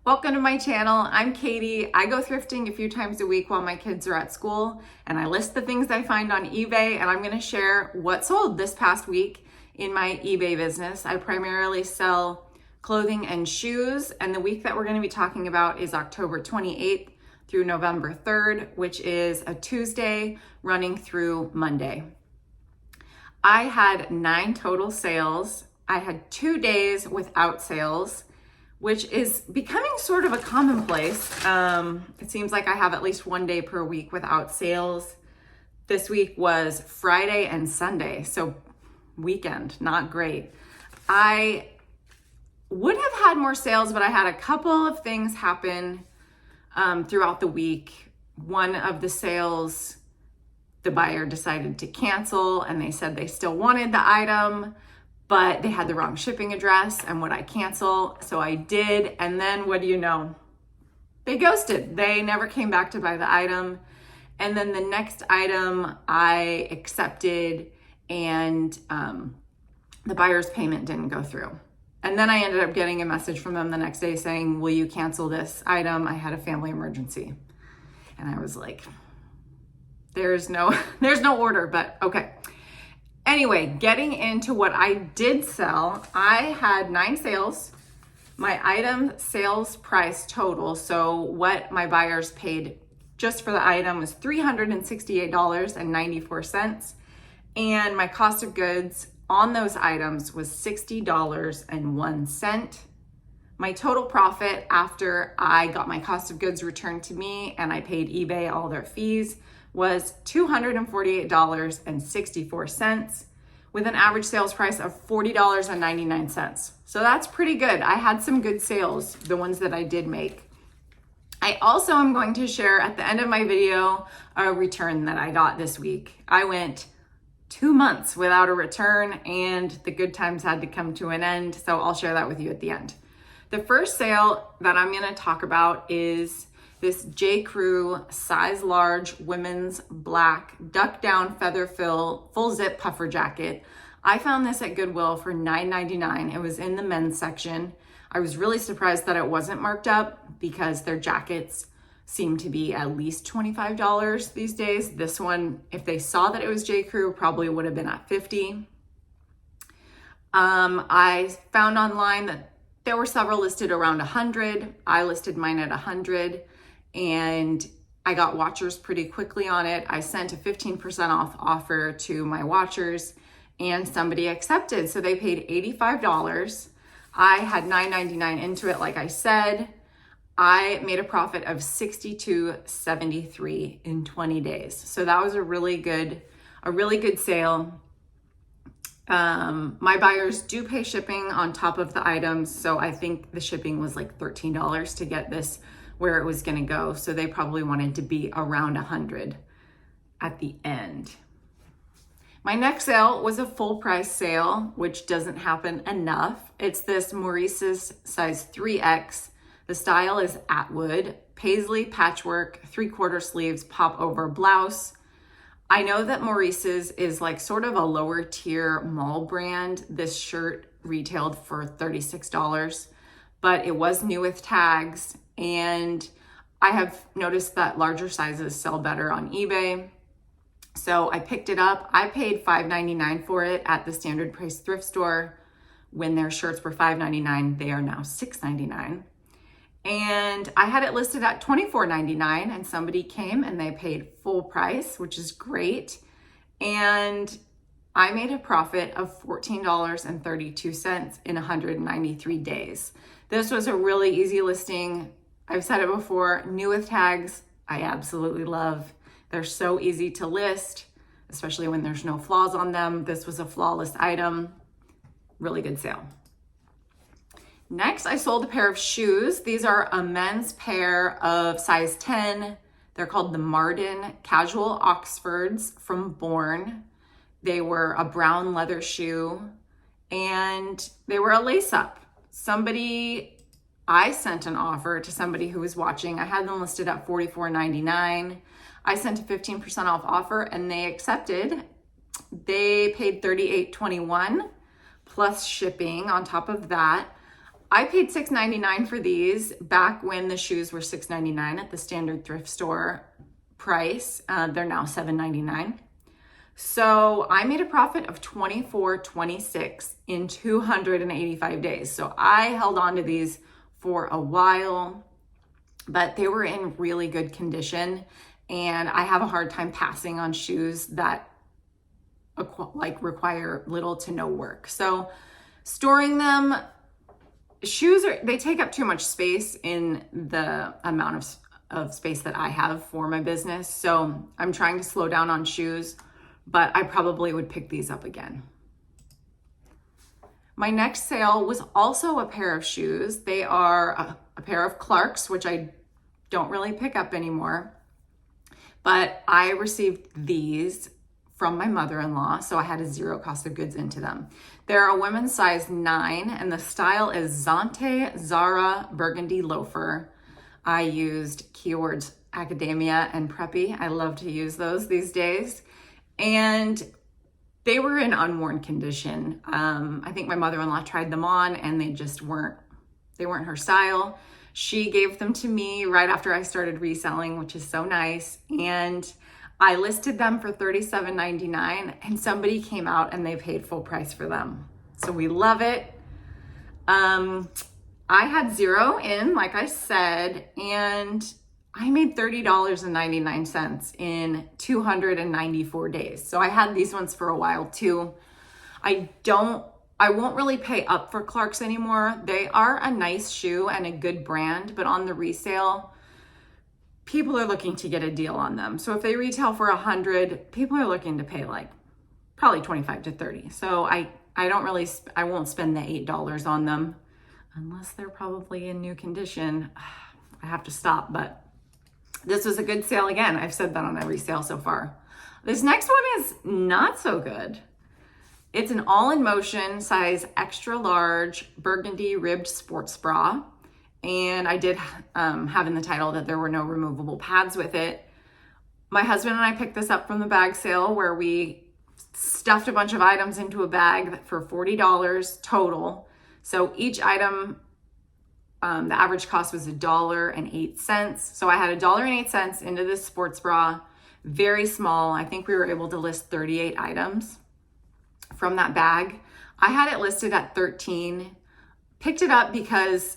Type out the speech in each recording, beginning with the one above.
Welcome to my channel. I'm Katie. I go thrifting a few times a week while my kids are at school, and I list the things I find on eBay, and I'm going to share what sold this past week in my eBay business. I primarily sell clothing and shoes, and the week that we're going to be talking about is October 28th through November 3rd, which is a Tuesday running through Monday. I had 9 total sales. I had 2 days without sales, which is becoming sort of a commonplace. It seems like I have at least 1 day per week without sales. This week was Friday and Sunday, so weekend, not great. I would have had more sales, but I had a couple of things happen throughout the week. One of the sales, the buyer decided to cancel, and they said they still wanted the item, but they had the wrong shipping address and would I cancel? So I did, and then what do you know? They ghosted. They never came back to buy the item. And then the next item I accepted, and the buyer's payment didn't go through. And then I ended up getting a message from them the next day saying, will you cancel this item? I had a family emergency. And I was like, there's no order, but okay. Anyway, getting into what I did sell, I had 9 sales. My item sales price total, so what my buyers paid just for the item, was $368.94. And my cost of goods on those items was $60.01. My total profit after I got my cost of goods returned to me and I paid eBay all their fees was $248.64 with an average sales price of $40.99. So that's pretty good. I had some good sales, the ones that I did make. I also am going to share at the end of my video a return that I got this week. I went 2 months without a return and the good times had to come to an end. So I'll share that with you at the end. The first sale that I'm going to talk about is this J. Crew size large women's black duck down feather fill full zip puffer jacket. I found this at Goodwill for $9.99. It was in the men's section. I was really surprised that it wasn't marked up because their jackets seem to be at least $25 these days. This one, if they saw that it was J. Crew, probably would have been at $50. I found online that there were several listed around $100. I listed mine at $100. And I got watchers pretty quickly on it. I sent a 15% off offer to my watchers and somebody accepted. So they paid $85. I had $9.99 into it, like I said. I made a profit of $62.73 in 20 days. So that was a really good sale. My buyers do pay shipping on top of the items. So I think the shipping was like $13 to get this where it was going to go. So they probably wanted to be around $100 at the end. My next sale was a full price sale, which doesn't happen enough. It's this Maurice's size 3X. The style is Atwood, paisley patchwork, 3/4 sleeves, pop over blouse. I know that Maurice's is like sort of a lower tier mall brand. This shirt retailed for $36, but it was new with tags. And I have noticed that larger sizes sell better on eBay. So I picked it up. I paid $5.99 for it at the standard price thrift store. When their shirts were $5.99, they are now $6.99. And I had it listed at $24.99 and somebody came and they paid full price, which is great. And I made a profit of $14.32 in 193 days. This was a really easy listing. I've said it before, new with tags, I absolutely love. They're so easy to list, especially when there's no flaws on them. This was a flawless item. Really good sale. Next, I sold a pair of shoes. These are a men's pair of size 10. They're called the Marden Casual Oxfords from Bourne. They were a brown leather shoe and they were a lace up. I sent an offer to somebody who was watching. I had them listed at $44.99. I sent a 15% off offer and they accepted. They paid $38.21 plus shipping on top of that. I paid $6.99 for these back when the shoes were $6.99 at the standard thrift store price. They're now $7.99. So I made a profit of $24.26 in 285 days. So I held on to these for a while, but they were in really good condition. And I have a hard time passing on shoes that require little to no work. So storing them, they take up too much space in the amount of space that I have for my business. So I'm trying to slow down on shoes, but I probably would pick these up again. My next sale was also a pair of shoes. They are a pair of Clarks, which I don't really pick up anymore, but I received these from my mother-in-law, so I had a zero cost of goods into them. They're a women's size 9, and the style is Zante Zara Burgundy Loafer. I used keywords academia and preppy. I love to use those these days. And they were in unworn condition. I think my mother-in-law tried them on and they just weren't her style. She gave them to me right after I started reselling, which is so nice. And I listed them for $37.99 and somebody came out and they paid full price for them. So we love it. I had zero in, like I said, and I made $30.99 in 294 days. So I had these ones for a while too. I won't really pay up for Clarks anymore. They are a nice shoe and a good brand, but on the resale, people are looking to get a deal on them. So if they retail for $100, people are looking to pay like probably $25 to $30. So I won't spend the $8 on them unless they're probably in new condition. I have to stop, but this was a good sale again. I've said that on every sale so far. This next one is not so good. It's an all-in-motion size extra large burgundy ribbed sports bra. And I did have in the title that there were no removable pads with it. My husband and I picked this up from the bag sale where we stuffed a bunch of items into a bag for $40 total. So each item, the average cost was $1.08. So I had $1.08 into this sports bra, very small. I think we were able to list 38 items from that bag. I had it listed at 13, picked it up because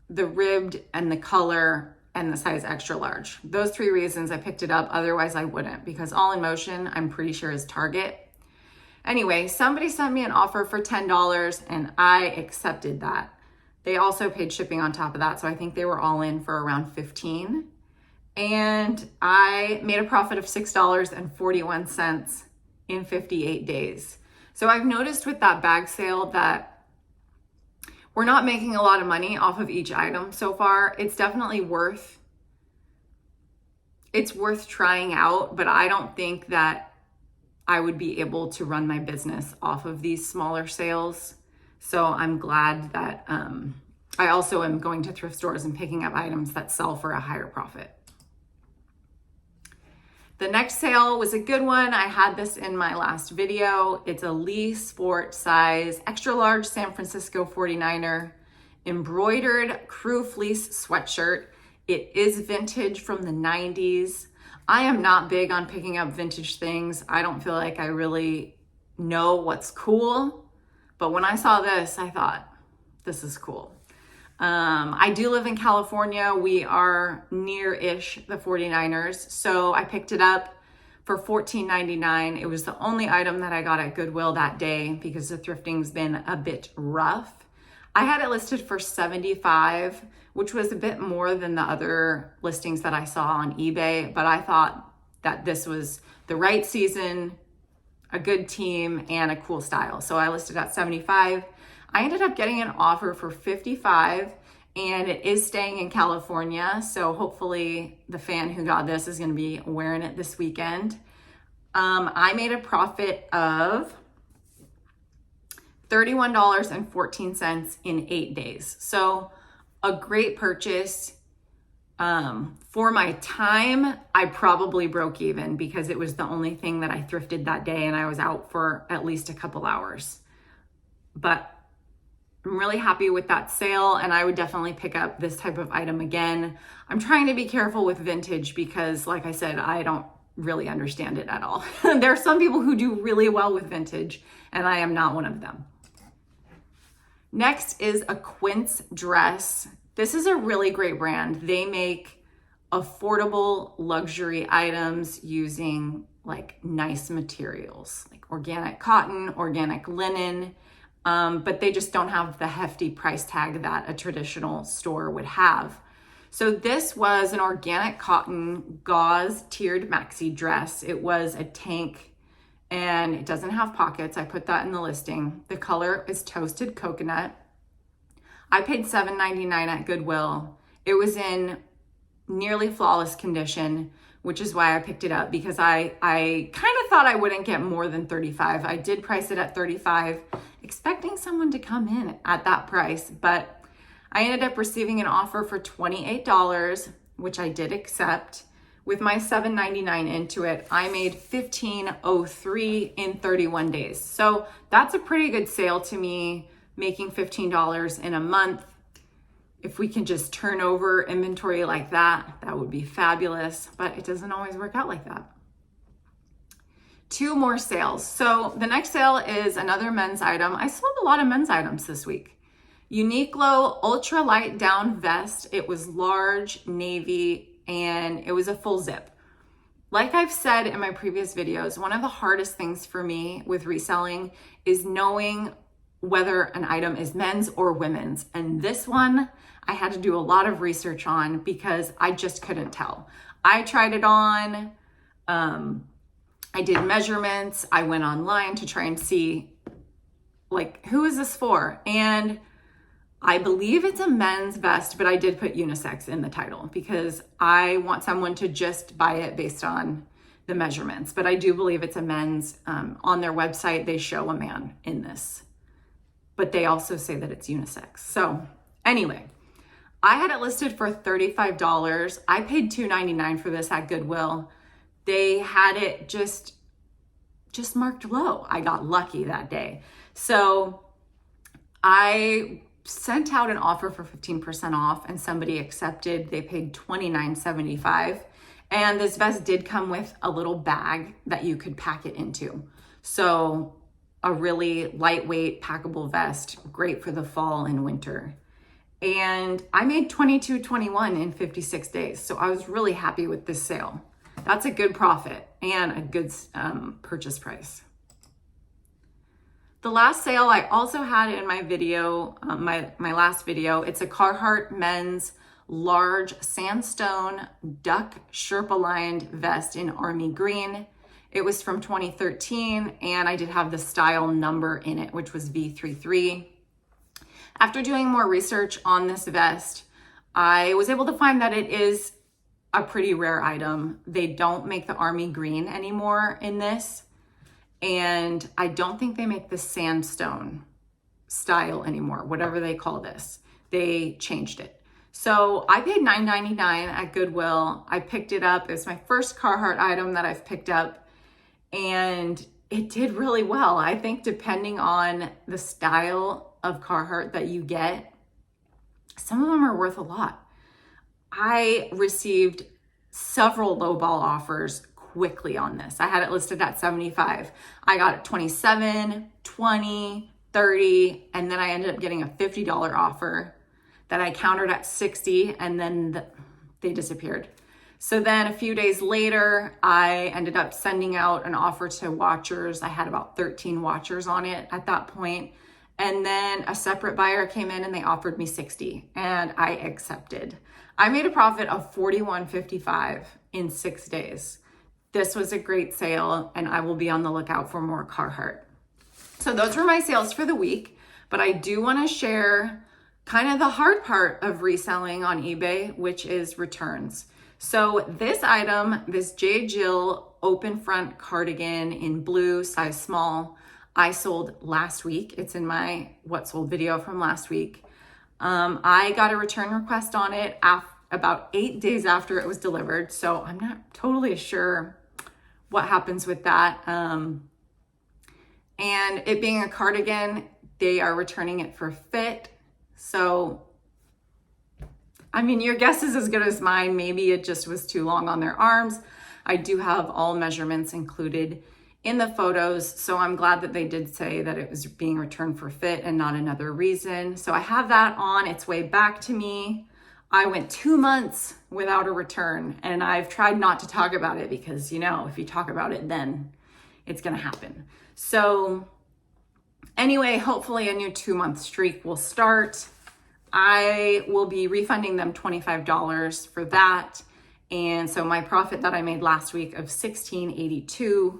the ribbed and the color and the size extra large. Those 3 reasons I picked it up. Otherwise I wouldn't, because All in Motion, I'm pretty sure is Target. Anyway, somebody sent me an offer for $10 and I accepted that. They also paid shipping on top of that. So I think they were all in for around $15. And I made a profit of $6.41 in 58 days. So I've noticed with that bag sale that we're not making a lot of money off of each item so far. It's definitely worth trying out, but I don't think that I would be able to run my business off of these smaller sales. So I'm glad that I also am going to thrift stores and picking up items that sell for a higher profit. The next sale was a good one. I had this in my last video. It's a Lee Sport size extra large San Francisco 49er embroidered crew fleece sweatshirt. It is vintage from the 90s. I am not big on picking up vintage things. I don't feel like I really know what's cool. But when I saw this, I thought, this is cool. I do live in California. We are near-ish the 49ers. So I picked it up for $14.99. It was the only item that I got at Goodwill that day because the thrifting's been a bit rough. I had it listed for $75, which was a bit more than the other listings that I saw on eBay, but I thought that this was the right season, a good team, and a cool style. So I listed at $75. I ended up getting an offer for $55, and it is staying in California. So hopefully the fan who got this is gonna be wearing it this weekend. I made a profit of $31.14 in 8 days. So a great purchase. For my time, I probably broke even because it was the only thing that I thrifted that day and I was out for at least a couple hours. But I'm really happy with that sale, and I would definitely pick up this type of item again. I'm trying to be careful with vintage because, like I said, I don't really understand it at all. There are some people who do really well with vintage, and I am not one of them. Next is a Quince dress. This is a really great brand. They make affordable luxury items using like nice materials, like organic cotton, organic linen, but they just don't have the hefty price tag that a traditional store would have. So this was an organic cotton gauze tiered maxi dress. It was a tank and it doesn't have pockets. I put that in the listing. The color is toasted coconut. I paid $7.99 at Goodwill. It was in nearly flawless condition, which is why I picked it up, because I kind of thought I wouldn't get more than $35. I did price it at $35, expecting someone to come in at that price, but I ended up receiving an offer for $28, which I did accept. With my $7.99 into it, I made $15.03 in 31 days. So that's a pretty good sale to me, making $15 in a month. If we can just turn over inventory like that, that would be fabulous, but it doesn't always work out like that. Two more sales. So the next sale is another men's item. I sold a lot of men's items this week. Uniqlo ultralight down vest. It was large, navy, and it was a full zip. Like I've said in my previous videos, one of the hardest things for me with reselling is knowing whether an item is men's or women's. And this one, I had to do a lot of research on because I just couldn't tell. I tried it on, I did measurements, I went online to try and see, like, who is this for? And I believe it's a men's vest, but I did put unisex in the title because I want someone to just buy it based on the measurements. But I do believe it's a men's. On their website, they show a man in this, but they also say that it's unisex. So anyway, I had it listed for $35. I paid $2.99 for this at Goodwill. They had it just marked low. I got lucky that day. So I sent out an offer for 15% off and somebody accepted. They paid $29.75. And this vest did come with a little bag that you could pack it into. So a really lightweight packable vest, great for the fall and winter. And I made $22.21 in 56 days. So I was really happy with this sale. That's a good profit and a good purchase price. The last sale I also had in my video, my last video, it's a Carhartt men's large sandstone duck Sherpa lined vest in army green. It was from 2013 and I did have the style number in it, which was V33. After doing more research on this vest, I was able to find that it is a pretty rare item. They don't make the army green anymore in this. And I don't think they make the sandstone style anymore, whatever they call this. They changed it. So I paid $9.99 at Goodwill. I picked it up. It was my first Carhartt item that I've picked up. And it did really well. I think depending on the style of Carhartt that you get, some of them are worth a lot. I received several lowball offers quickly on this. I had it listed at 75. I got it 27, 20, 30, and then I ended up getting a $50 offer that I countered at 60, and then they disappeared. So then a few days later, I ended up sending out an offer to watchers. I had about 13 watchers on it at that point. And then a separate buyer came in and they offered me 60 and I accepted. I made a profit of $41.55 in 6 days. This was a great sale and I will be on the lookout for more Carhartt. So those were my sales for the week, but I do want to share kind of the hard part of reselling on eBay, which is returns. So this item, this J. Jill open front cardigan in blue, size small, I sold last week. It's in my what sold video from last week. I got a return request on it about 8 days after it was delivered. So I'm not totally sure what happens with that. And it being a cardigan, they are returning it for fit. So, I mean, your guess is as good as mine. Maybe it just was too long on their arms. I do have all measurements included in the photos, so I'm glad that they did say that it was being returned for fit and not another reason. So I have that on its way back to me. I went 2 months without a return, and I've tried not to talk about it because, you know, if you talk about it, then it's gonna happen. So anyway, hopefully a new 2-month streak will start. I will be refunding them $25 for that. And so my profit that I made last week of $16.82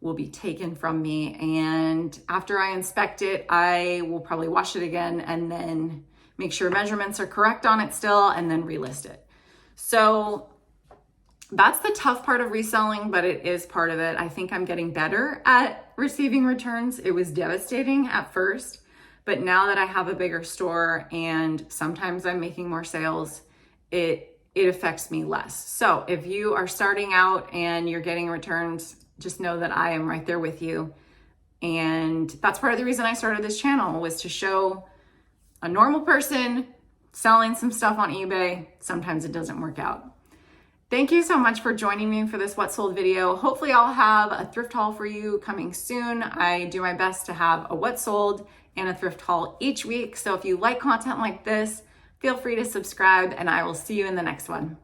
will be taken from me. And after I inspect it, I will probably wash it again and then make sure measurements are correct on it still, and then relist it. So that's the tough part of reselling, but it is part of it. I think I'm getting better at receiving returns. It was devastating at first, but now that I have a bigger store and sometimes I'm making more sales, it affects me less. So if you are starting out and you're getting returns, just know that I am right there with you. And that's part of the reason I started this channel, was to show a normal person selling some stuff on eBay. Sometimes it doesn't work out. Thank you so much for joining me for this What Sold video. Hopefully I'll have a thrift haul for you coming soon. I do my best to have a What Sold and a thrift haul each week. So if you like content like this, feel free to subscribe, and I will see you in the next one.